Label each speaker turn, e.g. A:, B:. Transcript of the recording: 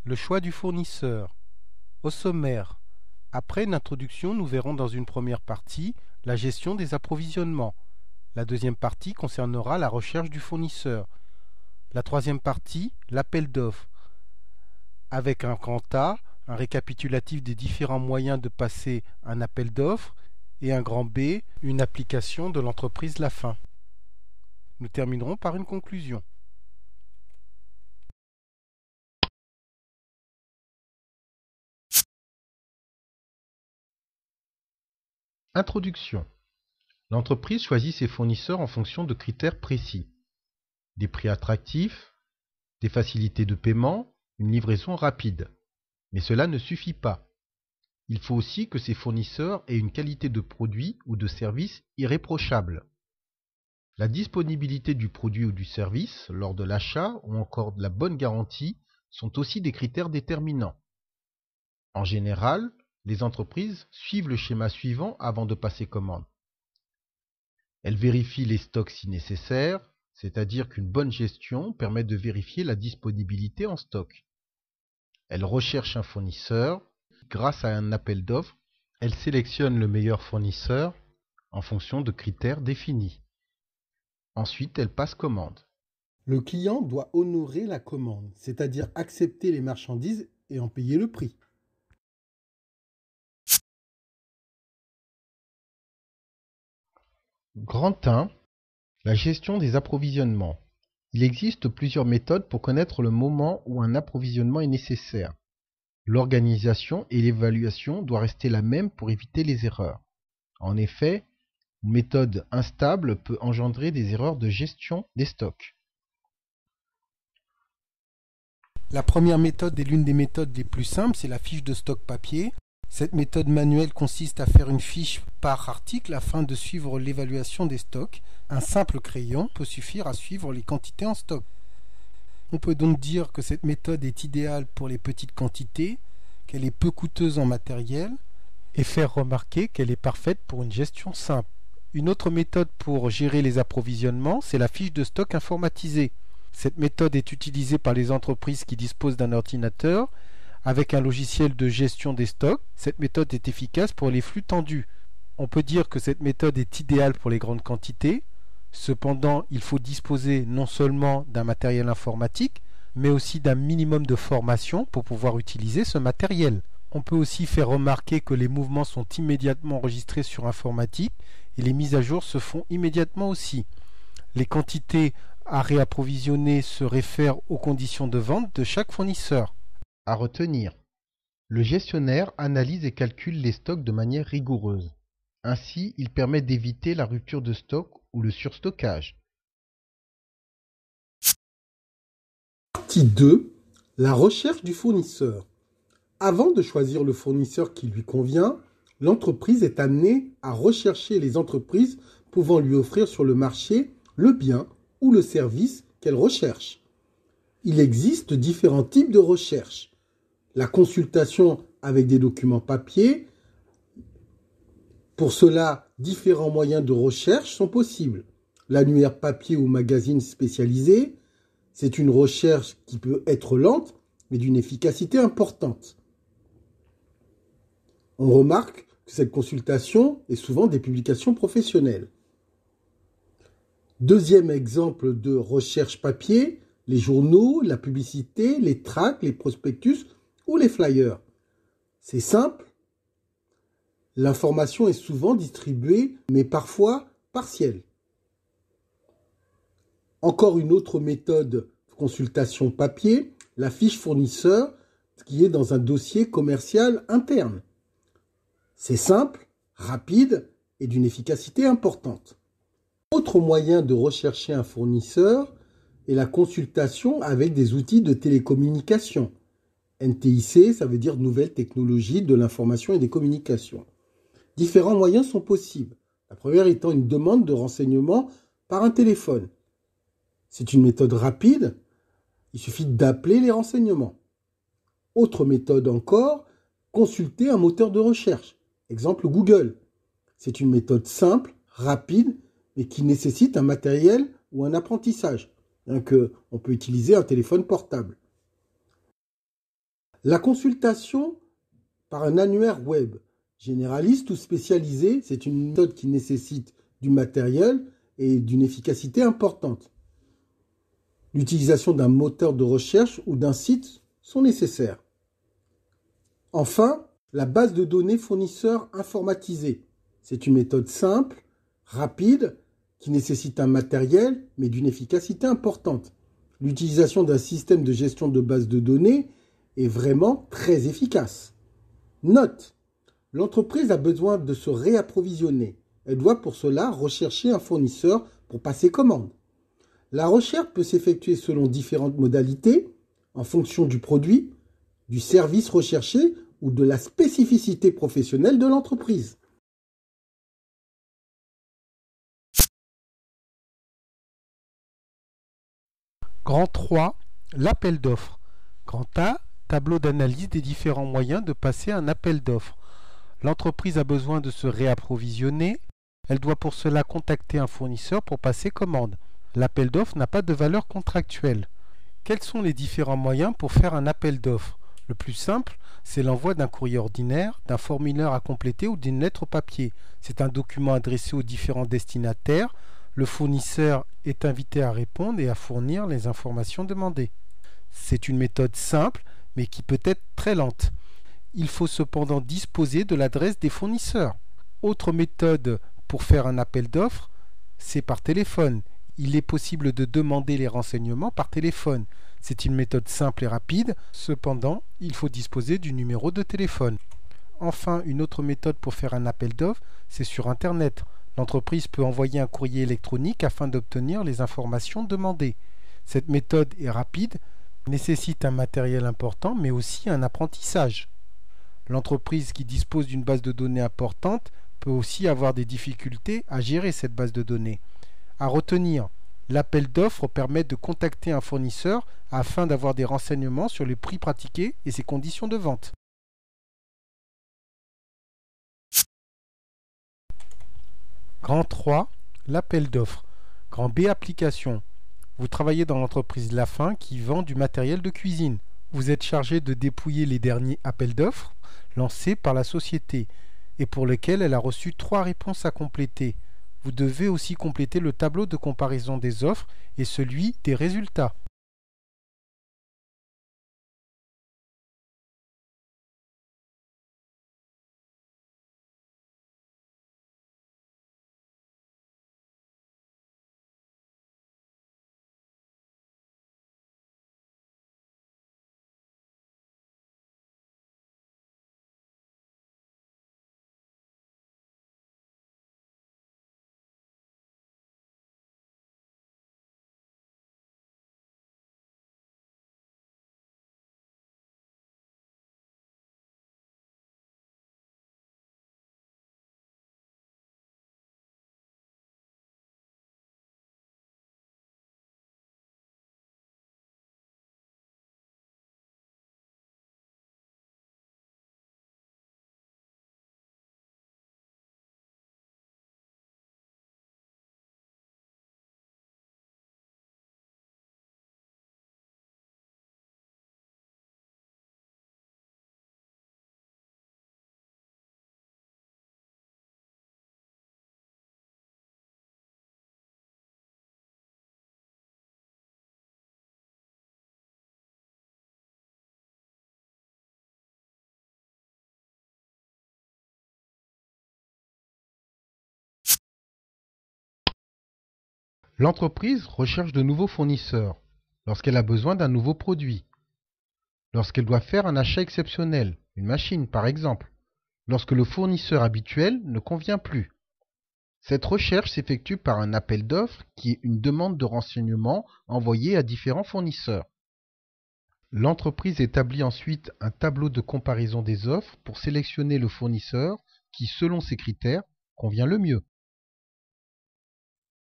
A: Le choix du fournisseur. Au sommaire. Après une introduction, nous verrons dans une première partie la gestion des approvisionnements. La deuxième partie concernera la recherche du fournisseur. La troisième partie, l'appel d'offres. Avec un grand A, un récapitulatif des différents moyens de passer un appel d'offres, et un grand B, une application de l'entreprise la fin. Nous terminerons par une conclusion. Introduction. L'entreprise choisit ses fournisseurs en fonction de critères précis. Des prix attractifs, des facilités de paiement, une livraison rapide. Mais cela ne suffit pas. Il faut aussi que ces fournisseurs aient une qualité de produit ou de service irréprochable. La disponibilité du produit ou du service lors de l'achat ou encore de la bonne garantie sont aussi des critères déterminants. En général, les entreprises suivent le schéma suivant avant de passer commande. Elles vérifient les stocks si nécessaire, c'est-à-dire qu'une bonne gestion permet de vérifier la disponibilité en stock. Elles recherchent un fournisseur. Grâce à un appel d'offres, elles sélectionnent le meilleur fournisseur en fonction de critères définis. Ensuite, elles passent commande.
B: Le client doit honorer la commande, c'est-à-dire accepter les marchandises et en payer le prix.
A: Grand 1. La gestion des approvisionnements. Il existe plusieurs méthodes pour connaître le moment où un approvisionnement est nécessaire. L'organisation et l'évaluation doivent rester la même pour éviter les erreurs. En effet, une méthode instable peut engendrer des erreurs de gestion des stocks.
B: La première méthode est l'une des méthodes les plus simples, c'est la fiche de stock papier. Cette méthode manuelle consiste à faire une fiche par article afin de suivre l'évaluation des stocks. Un simple crayon peut suffire à suivre les quantités en stock. On peut donc dire que cette méthode est idéale pour les petites quantités, qu'elle est peu coûteuse en matériel,
A: et faire remarquer qu'elle est parfaite pour une gestion simple. Une autre méthode pour gérer les approvisionnements, c'est la fiche de stock informatisée. Cette méthode est utilisée par les entreprises qui disposent d'un ordinateur avec un logiciel de gestion des stocks. Cette méthode est efficace pour les flux tendus. On peut dire que cette méthode est idéale pour les grandes quantités. Cependant, il faut disposer non seulement d'un matériel informatique, mais aussi d'un minimum de formation pour pouvoir utiliser ce matériel. On peut aussi faire remarquer que les mouvements sont immédiatement enregistrés sur informatique et les mises à jour se font immédiatement aussi. Les quantités à réapprovisionner se réfèrent aux conditions de vente de chaque fournisseur. À retenir, le gestionnaire analyse et calcule les stocks de manière rigoureuse. Ainsi, il permet d'éviter la rupture de stock ou le surstockage.
B: Partie 2. La recherche du fournisseur. Avant de choisir le fournisseur qui lui convient, l'entreprise est amenée à rechercher les entreprises pouvant lui offrir sur le marché le bien ou le service qu'elle recherche. Il existe différents types de recherche. La consultation avec des documents papier. Pour cela, différents moyens de recherche sont possibles. L'annuaire papier ou magazine spécialisé, c'est une recherche qui peut être lente, mais d'une efficacité importante. On remarque que cette consultation est souvent des publications professionnelles. Deuxième exemple de recherche papier, les journaux, la publicité, les tracts, les prospectus ou les flyers. C'est simple. L'information est souvent distribuée, mais parfois partielle. Encore une autre méthode de consultation papier, la fiche fournisseur qui est dans un dossier commercial interne. C'est simple, rapide et d'une efficacité importante. Autre moyen de rechercher un fournisseur est la consultation avec des outils de télécommunication. NTIC, ça veut dire Nouvelles Technologies de l'Information et des Communications. Différents moyens sont possibles. La première étant une demande de renseignement par un téléphone. C'est une méthode rapide, il suffit d'appeler les renseignements. Autre méthode encore, consulter un moteur de recherche. Exemple Google. C'est une méthode simple, rapide, mais qui nécessite un matériel ou un apprentissage. Donc, on peut utiliser un téléphone portable. La consultation par un annuaire web, généraliste ou spécialisé, c'est une méthode qui nécessite du matériel et d'une efficacité importante. L'utilisation d'un moteur de recherche ou d'un site sont nécessaires. Enfin, la base de données fournisseur informatisée. C'est une méthode simple, rapide, qui nécessite un matériel, mais d'une efficacité importante. L'utilisation d'un système de gestion de base de données est vraiment très efficace. Note: l'entreprise a besoin de se réapprovisionner. Elle doit pour cela rechercher un fournisseur pour passer commande. La recherche peut s'effectuer selon différentes modalités, en fonction du produit, du service recherché ou de la spécificité professionnelle de l'entreprise.
A: Grand 3, l'appel d'offres. Grand A, tableau d'analyse des différents moyens de passer un appel d'offres. L'entreprise a besoin de se réapprovisionner. Elle doit pour cela contacter un fournisseur pour passer commande. L'appel d'offres n'a pas de valeur contractuelle. Quels sont les différents moyens pour faire un appel d'offres? Le plus simple, c'est l'envoi d'un courrier ordinaire, d'un formulaire à compléter ou d'une lettre papier. C'est un document adressé aux différents destinataires. Le fournisseur est invité à répondre et à fournir les informations demandées. C'est une méthode simple, mais qui peut être très lente. Il faut cependant disposer de l'adresse des fournisseurs. Autre méthode pour faire un appel d'offres, c'est par téléphone. Il est possible de demander les renseignements par téléphone. C'est une méthode simple et rapide, cependant, il faut disposer du numéro de téléphone. Enfin, une autre méthode pour faire un appel d'offres, c'est sur Internet. L'entreprise peut envoyer un courrier électronique afin d'obtenir les informations demandées. Cette méthode est rapide, nécessite un matériel important, mais aussi un apprentissage. L'entreprise qui dispose d'une base de données importante peut aussi avoir des difficultés à gérer cette base de données. À retenir, l'appel d'offres permet de contacter un fournisseur afin d'avoir des renseignements sur les prix pratiqués et ses conditions de vente. Grand 3, l'appel d'offres. Grand B, application. Vous travaillez dans l'entreprise Lafin qui vend du matériel de cuisine. Vous êtes chargé de dépouiller les derniers appels d'offres lancés par la société et pour lesquels elle a reçu 3 réponses à compléter. Vous devez aussi compléter le tableau de comparaison des offres et celui des résultats. L'entreprise recherche de nouveaux fournisseurs lorsqu'elle a besoin d'un nouveau produit, lorsqu'elle doit faire un achat exceptionnel, une machine par exemple, lorsque le fournisseur habituel ne convient plus. Cette recherche s'effectue par un appel d'offres qui est une demande de renseignements envoyée à différents fournisseurs. L'entreprise établit ensuite un tableau de comparaison des offres pour sélectionner le fournisseur qui, selon ses critères, convient le mieux.